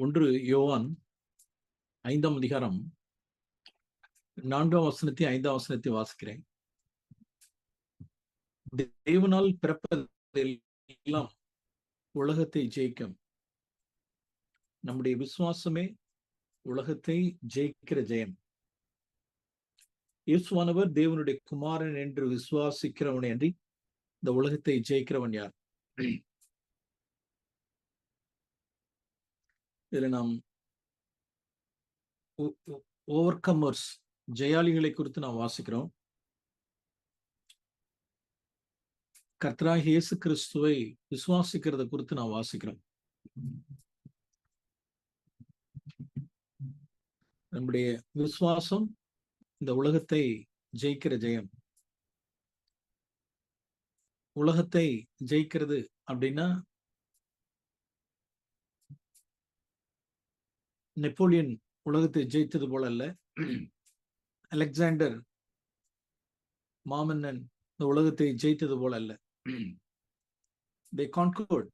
ஒன்று யோவான் 5ஆம் அதிகாரம் 4ஆம் வசனத்தை 5ஆம் வசனத்தை வாசிக்கிறேன். தேவனால் பிறப்பதெல்லாம் உலகத்தை ஜெயிக்கும். நம்முடைய விசுவாசமே உலகத்தை ஜெயிக்கிற ஜெயம். இயேசுவானவர் தேவனுடைய குமாரன் என்று விசுவாசிக்கிறவனை அன்றி இந்த உலகத்தை ஜெயிக்கிறவன் யார்? இதுல நாம் ஓவர் கமர்ஸ், ஜெயாளிகளை குறித்து நாம் வாசிக்கிறோம். கர்த்தராகிய இயேசு கிறிஸ்துவை விசுவாசிக்கிறத குறித்து நாம் வாசிக்கிறோம். நம்முடைய விசுவாசம் இந்த உலகத்தை ஜெயிக்கிற ஜெயம். உலகத்தை ஜெயிக்கிறது அப்படின்னா நெப்போலியன் உலகத்தை ஜெயித்தது போல அல்ல. அலெக்சாண்டர் மாமன்னன் இந்த உலகத்தை ஜெயித்தது போல அல்ல. They conquered.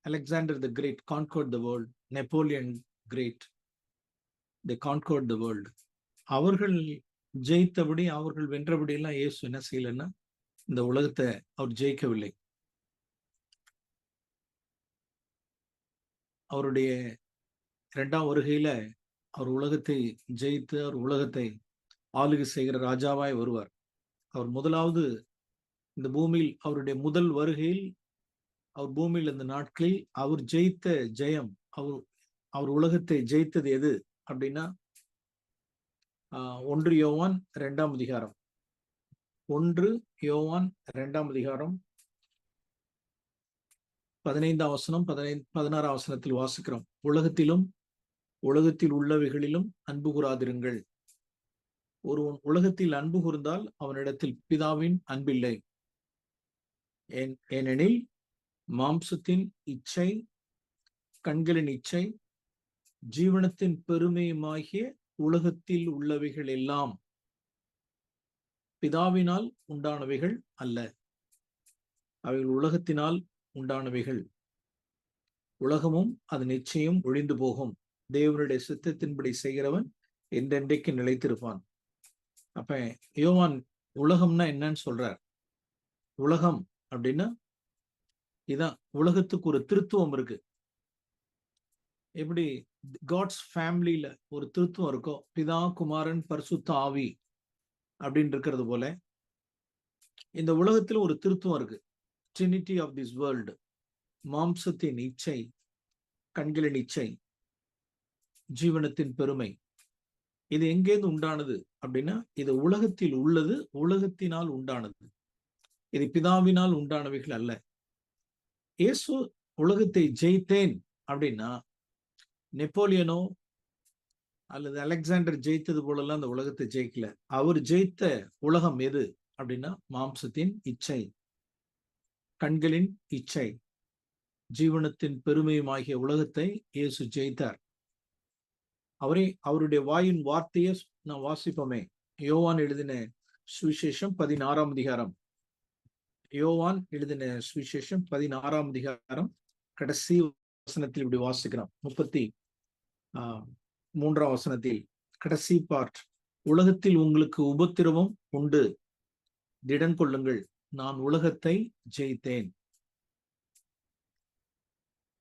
Alexander the Great conquered the world. Napoleon Great, they conquered the world. அவர்கள் ஜெயித்தபடி, அவர்கள் வென்றபடி எல்லாம் இயேசு என்ன செய்யலன்னா இந்த உலகத்தை அவர் ஜெயிக்கவில்லை. அவருடைய 2ஆம் வருகையில அவர் உலகத்தை ஜெயித்து அவர் உலகத்தை ஆளுகை செய்கிற ராஜாவாய் வருவார். அவர் முதலாவது இந்த பூமியில் அவருடைய முதல் வருகையில் அவர் பூமியில் இந்த நாட்களில் அவர் ஜெயித்த ஜெயம், அவர் உலகத்தை ஜெயித்தது எது அப்படின்னா 1 யோவான் 2ஆம் அதிகாரம் 1 யோவான் 2ஆம் அதிகாரம் 15ஆம் வசனம் 16ஆம் வசனத்தில் வாசிக்கிறோம். உலகத்திலும் உலகத்தில் உள்ளவைகளிலும் அன்பு கூறாதிருங்கள். ஒருவன் உலகத்தில் அன்பு கூர்ந்தால் அவனிடத்தில் பிதாவின் அன்பில்லை. ஏனெனில் மாம்சத்தின் இச்சை, கண்களின் இச்சை, ஜீவனத்தின் பெருமையுமாகிய உலகத்தில் உள்ளவைகள் எல்லாம் பிதாவினால் உண்டானவைகள் அல்ல, அவைகள் உலகத்தினால் உண்டானவைகள். உலகமும் அதன் நிச்சயம் ஒழிந்து போகும். தேவனுடைய சித்தத்தின்படி செய்கிறவன் என்றென்றைக்கு நிலைத்திருப்பான். அப்ப யோவான் உலகம்னா என்னன்னு சொல்றார். உலகம் அப்படின்னா இதான், உலகத்துக்கு ஒரு திருத்துவம் இருக்கு. எப்படி காட்ஸ் ஃபேமிலியில ஒரு திருத்துவம் இருக்கோ, பிதா, குமாரன், பரிசுத்த ஆவி அப்படின்னு இருக்கிறது போல இந்த உலகத்துல ஒரு திருத்துவம் இருக்கு. Trinity of this world. மாம்சத்தின் இச்சை, கண்களின் இச்சை, ஜீவனத்தின் பெருமை. இது எங்கேருந்து உண்டானது அப்படின்னா இது உலகத்தில் உள்ளது, உலகத்தினால் உண்டானது. இது பிதாவினால் உண்டானவைகள் அல்ல. இயேசு உலகத்தை ஜெயித்தேன் அப்படின்னா நெப்போலியனோ அல்லது அலெக்சாண்டர் ஜெயித்தது போலலாம் அந்த உலகத்தை ஜெயிக்கல. அவர் ஜெயித்த உலகம் எது அப்படின்னா மாம்சத்தின் இச்சை, கண்களின் இச்சை, ஜீவனத்தின் பெருமையுமாகிய உலகத்தை இயேசு ஜெயித்தார். அவருடைய வாயின் வார்த்தையை நான் வாசிப்போமே. யோவான் எழுதின சுவிசேஷம் 16ஆம் அதிகாரம். யோவான் எழுதின சுவிசேஷம் 16ஆம் அதிகாரம் கடைசி வசனத்தில் இப்படி வாசிக்கிறோம். 33ஆம் வசனத்தில் கடைசி பார்ட். உலகத்தில் உங்களுக்கு உபத்திரவம் உண்டு, திடன் கொள்ளுங்கள், நான் உலகத்தை ஜெயித்தேன்.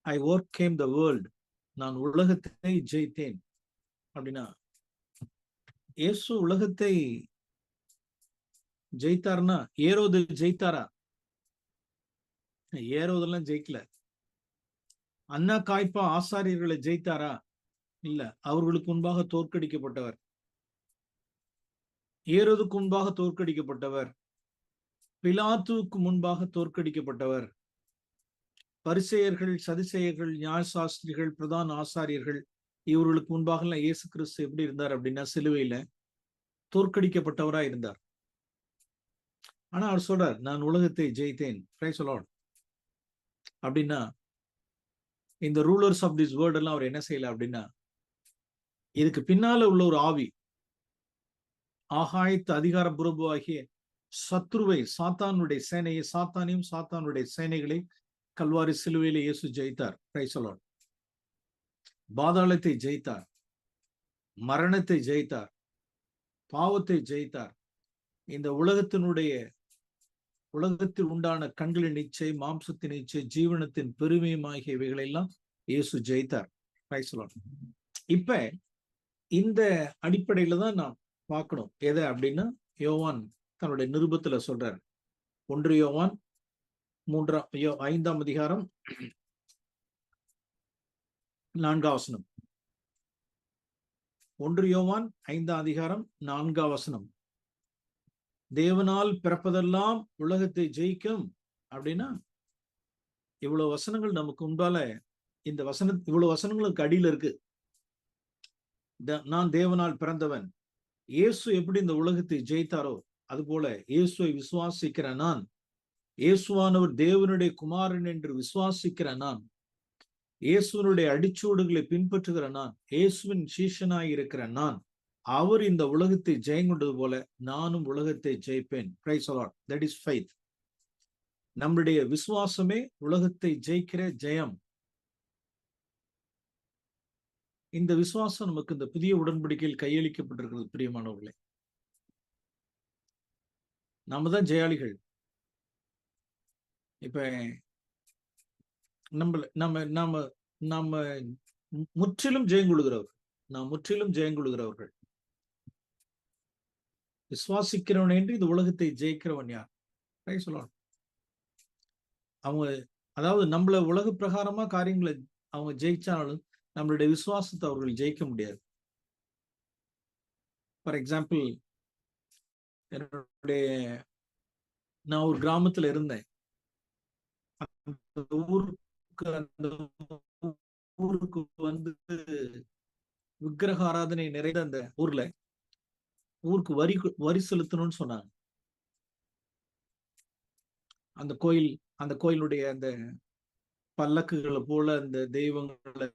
I overcame the world. நான் உலகத்தை ஜெயித்தேன் அப்படின்னா இயேசு உலகத்தை ஜெயித்தார்னா ஏரோது ஜெயித்தாரா? ஏரோதெல்லாம் ஜெயிக்கல. அண்ணா காய்ப்பா ஆசாரியர்களை ஜெயித்தாரா? இல்ல, அவர்களுக்கு முன்பாக தோற்கடிக்கப்பட்டவர். ஏரோதுக்கு முன்பாக தோற்கடிக்கப்பட்டவர், பிலாத்துவுக்கு முன்பாக தோற்கடிக்கப்பட்டவர், பரிசேயர்கள், சதுசேயர்கள், நியாயசாஸ்திரிகள், பிரதான ஆசாரியர்கள், இவர்களுக்கு முன்பாக எல்லாம் இயேசு கிறிஸ்து எப்படி இருந்தார் அப்படின்னா சிலுவையில தோற்கடிக்கப்பட்டவரா இருந்தார். ஆனா அவர் சொல்றார், நான் உலகத்தை ஜெயித்தேன். Price the Lord. அப்படின்னா இந்த ரூலர்ஸ் ஆஃப் திஸ் வேர்ல்ட் எல்லாம் அவர் என்ன செய்யல அப்படின்னா இதுக்கு பின்னால உள்ள ஒரு ஆவி, ஆகாயத்து அதிகார பிரபுவாகிய சத்ருவை, சாத்தானுடைய சேனையை, சாத்தானையும் சாத்தானுடைய சேனைகளை கல்வாரி சிலுவையில இயேசு ஜெயித்தார். Price the Lord. பாதாளத்தை ஜெயித்தார், மரணத்தை ஜெயித்தார், பாவத்தை ஜெயித்தார். இந்த உலகத்தில் உண்டான கண்களின் இச்சை, மாம்சத்தின் இச்சை, ஜீவனத்தின் பெருமையும் ஆகியவைகள் எல்லாம் இயேசு ஜெயித்தார். இப்ப இந்த அடிப்படையில தான் நாம் பார்க்கணும். எதை அப்படின்னா, யோவான் தன்னுடைய நிருபத்துல சொல்றார். 1 யோவான் 5ஆம் அதிகாரம் 4ஆம் வசனம். 1 யோவான் 5ஆம் அதிகாரம் 4ஆம் வசனம். தேவனால் பிறப்பதெல்லாம் உலகத்தை ஜெயிக்கும் அப்படின்னா, இவ்வளவு வசனங்கள் நமக்கு முன்பால இவ்வளவு வசனங்களுக்கு அடியில இருக்கு. நான் தேவனால் பிறந்தவன். இயேசு எப்படி இந்த உலகத்தை ஜெயித்தாரோ அது போல இயேசுவை விசுவாசிக்கிற நான், இயேசுவானவர் தேவனுடைய குமாரன் என்று விசுவாசிக்கிற நான், இயேசுவனுடைய அடிச்சூடுகளை பின்பற்றுகிற நான், இயேசுவின் சீஷனாய் இருக்கிற நான், அவர் இந்த உலகத்தை ஜெயங்கொண்டது போல நானும் உலகத்தை ஜெயிப்பேன். Praise the lord. That is faith. நம்முடைய விசுவாசமே உலகத்தை ஜெயிக்கிற ஜெயம். இந்த விசுவாசம் நமக்கு இந்த புதிய உடன்படிக்கையில் கையளிக்கப்பட்டிருக்கிறது. பிரியமானவர்களே, நாம தான் ஜெயாளிகள். இப்ப நம்ம முற்றிலும் ஜெயங்கொள்கிறவர்கள். நாம் முற்றிலும் ஜெயங்கொள்கிறவர்கள். விசுவாசிக்கிறவன் என்று இந்த உலகத்தை ஜெயிக்கிறவன் யார்? சொல்லணும். அவங்க அதாவது நம்மள உலக பிரகாரமா காரியங்களை அவங்க ஜெயிச்சாலும் நம்மளுடைய விசுவாசத்தை அவர்கள் ஜெயிக்க முடியாது. ஃபார் எக்ஸாம்பிள், நான் ஒரு கிராமத்துல இருந்தேன். அந்த ஊருக்கு வந்து விக்கிரக ஆராதனை நிறைந்த அந்த ஊருக்கு வரி செலுத்தணும்னு சொன்னாங்க. அந்த கோயிலுடைய அந்த பல்லக்குகளை போல அந்த தெய்வங்களை,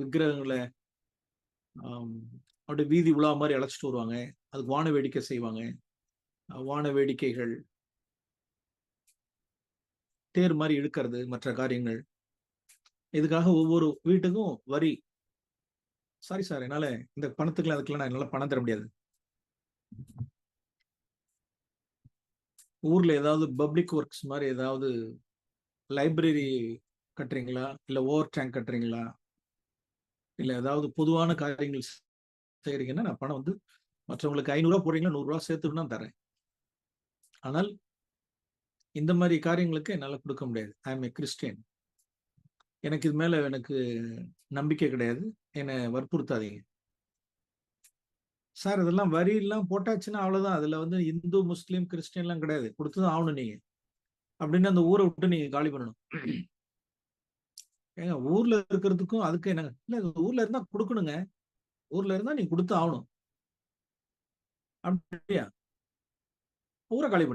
விக்கிரகங்களை அப்படியே வீதி உலா மாதிரி அழைச்சிட்டு வருவாங்க. அதுக்கு வான வேடிக்கை செய்வாங்க. வான வேடிக்கைகள், தேர் மாதிரி இழுக்கிறது, மற்ற காரியங்கள். இதுக்காக ஒவ்வொரு வீட்டுக்கும் வரி. சார், என்னால இந்த பணத்துக்குலாம் அதுக்கெல்லாம் என்னால பணம் தர முடியாது. ஊர்ல ஏதாவது பப்ளிக் ஒர்க்ஸ் மாதிரி ஏதாவது லைப்ரரி கட்டுறீங்களா, இல்ல ஓவர் டேங்க் கட்டுறீங்களா, இல்ல ஏதாவது பொதுவான காரியங்கள் செய்யறீங்கன்னா நான் பணம் வந்து மற்றவங்களுக்கு 500 போடுறீங்களா 100 சேர்த்துட்டு நான் தரேன். ஆனால் இந்த மாதிரி காரியங்களுக்கு என்னால கொடுக்க முடியாது. I M A Christian. எனக்கு இது மேல எனக்கு நம்பிக்கை கிடையாது. என்னை வற்புறுத்தாதீங்க. சார், இதெல்லாம் வரி எல்லாம் போட்டாச்சுன்னா அவ்வளவுதான். அதுல வந்து இந்து, முஸ்லீம், கிறிஸ்டியன் எல்லாம் கிடையாது. கொடுத்துதான் ஆகணும் நீங்க அப்படின்னு அந்த ஊரை விட்டு நீங்க காலி பண்ணணும். ஏங்க, ஊர்ல இருக்கிறதுக்கும் அதுக்கு என்னங்க? இல்ல, ஊர்ல இருந்தா கொடுக்கணுங்க. ஊர்ல இருந்தா நீங்க கொடுத்து ஆகணும். அப்படியா? ஊரை காலி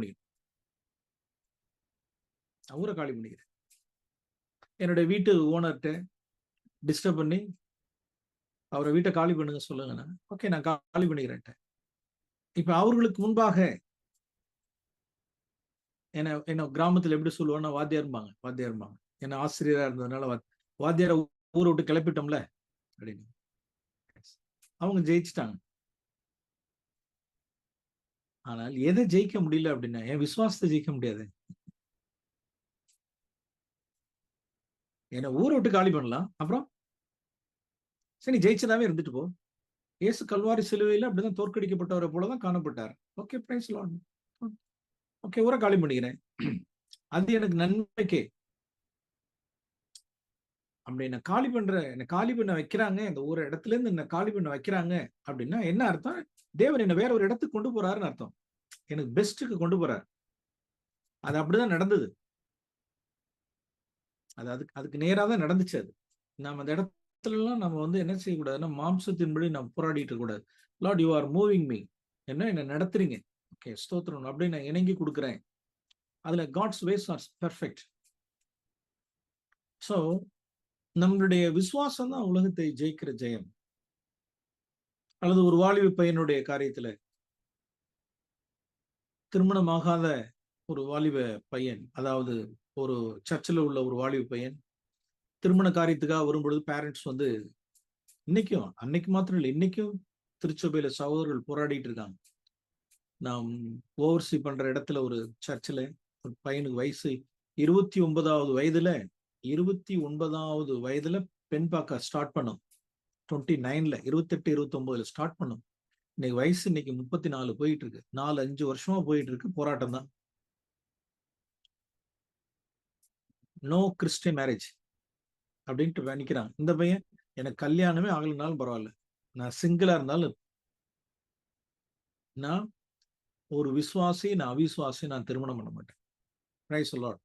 பண்ணிக்கிறேன். என்னுடைய வீட்டு ஓனர்கிட்ட டிஸ்டர்ப் பண்ணி அவரை வீட்டை காலி பண்ணுங்க சொல்லுங்க. ஓகே, நான் காலி பண்ணிக்கிறேன். இப்ப அவர்களுக்கு முன்பாக என்ன கிராமத்துல எப்படி சொல்லுவாங்கன்னா, வாத்தியார்பாங்க. என்ன ஆசிரியரா இருந்ததுனால வாத்தியார ஊரை விட்டு கிளப்பிட்டோம்ல அப்படின்னு. அவங்க ஜெயிச்சுட்டாங்க. ஆனால் எதை ஜெயிக்க முடியல அப்படின்னா, என் விசுவாசத்தை ஜெயிக்க முடியாது. என்ன ஊரை விட்டு காலி பண்ணலாம், அப்புறம் சரி ஜெயிச்சதாவே இருந்துட்டு போ. இயேசு கல்வாரி சிலுவையில அப்படிதான் தோற்கடிக்கப்பட்டவரை போலதான் காணப்பட்டார். Okay, price the Lord. Okay, ஊரை காலி பண்ணிக்கிறேன். அது எனக்கு நன்மைக்கே. அப்படி என்ன காலி பண்ண வைக்கிறாங்க, இந்த ஒரு இடத்துல இருந்து என்ன காலி பண்ண வைக்கிறாங்க அப்படின்னா என்ன அர்த்தம்? தேவன் என்ன வேற ஒரு இடத்துக்கு கொண்டு போறாருன்னு அர்த்தம். எனக்கு பெஸ்ட்டுக்கு கொண்டு போறாரு. அது அப்படிதான் நடந்தது. அதுக்கு நேரா தான் நடந்துச்சு. அது நம்ம அந்த இடத்துல எல்லாம் நம்ம வந்து என்ன செய்யக்கூடாதுன்னா, மாம்சத்தின்படி நம்ம போராடிட்டு கூடாது. Lord, you are moving me. என்ன நடத்துறீங்க? ஓகே, ஸ்தோத்திரம். அப்படியே நான் இணங்கி கொடுக்குறேன். அதுல God's ways are perfect. So நம்மளுடைய விசுவாசம் தான் உலகத்தை ஜெயிக்கிற ஜெயம். அல்லது ஒரு வாலிப பையனுடைய காரியத்துல, திருமணமாகாத ஒரு வாலிப பையன், அதாவது ஒரு சர்ச்சில் உள்ள ஒரு வாலிப பையன் திருமண காரியத்துக்காக வரும்பொழுது பேரண்ட்ஸ் வந்து இன்னைக்கும், அன்னைக்கு மாத்திரம் இல்லை, இன்னைக்கும் திருச்சபையில சகோதரர்கள் போராடிட்டு இருக்காங்க. நாம் ஓவர்சி பண்ற இடத்துல ஒரு சர்ச்சில் ஒரு பையனுக்கு வயசு 29வது வயதுல 29வது வயதுல பெண் பார்க்க ஸ்டார்ட் பண்ணும். 29ல 28, 29ல ஸ்டார்ட் பண்ணும். இன்னைக்கு வயசு இன்னைக்கு 34 போயிட்டு இருக்கு. 4-5 வருஷமா போயிட்டு இருக்கு. போராட்டம் தான். நோ கிறிஸ்டியன் மேரேஜ் அப்படின்ட்டு நிக்கிறாங்க. இந்த பையன் எனக்கு கல்யாணமே ஆகலைனாலும் பரவாயில்ல, நான் சிங்கிளா இருந்தாலும், நான் ஒரு விசுவாசி, நான் அவிசுவாசி, நான் திருமணம் பண்ண மாட்டேன். Price the Lord.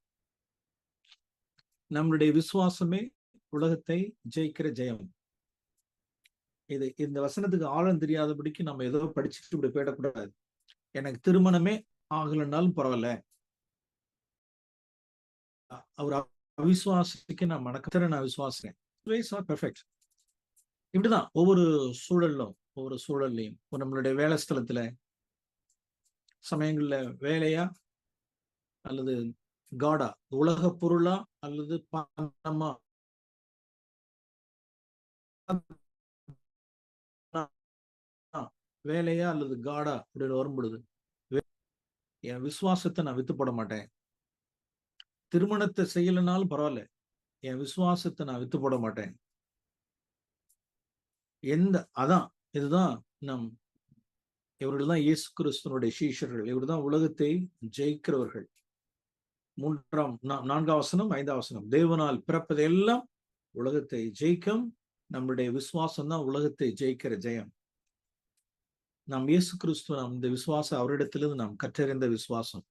நம்மளுடைய விசுவாசமே உலகத்தை ஜெயிக்கிற ஜெயம். இது இந்த வசனத்துக்கு ஆழம் தெரியாதபடிக்கு நம்ம ஏதோ படிச்சுட்டு இப்படி போயிடக்கூடாது. எனக்கு திருமணமே ஆகலைன்னாலும் பரவாயில்ல, அவர் அவிசுவாசிக்கு நான் மனக்கத்தர நான் விசுவாசிக்கிறேன். பெர்ஃபெக்ட். இப்படிதான் ஒவ்வொரு சூழல்லையும் நம்மளுடைய வேலை ஸ்தலத்துல சமயங்கள்ல வேலையா அல்லது காடா, உலக பொருளா அல்லது பணமா, வேலையா அல்லது காடா அப்படின்னு வரும் பொழுது என் விசுவாசத்தை நான் வித்து போட மாட்டேன். திருமணத்தை செய்யலைனாலும் பரவாயில்ல, என் விசுவாசத்தை நான் வித்து போட மாட்டேன். அதான் இதுதான் இவர்கள் தான் இயேசு கிறிஸ்துவனுடைய சீஷர்கள். இவர் தான் உலகத்தை ஜெயிக்கிறவர்கள். 4ஆம் வசனம் 5ஆம் வசனம், தேவனால் பிறப்பதெல்லாம் உலகத்தை ஜெயிக்கும். நம்முடைய விசுவாசம் தான் உலகத்தை ஜெயிக்கிற ஜெயம். நாம் இயேசு கிறிஸ்துவ இந்த விசுவாசம் அவரிடத்திலிருந்து நாம் கற்றறிந்த விசுவாசம்.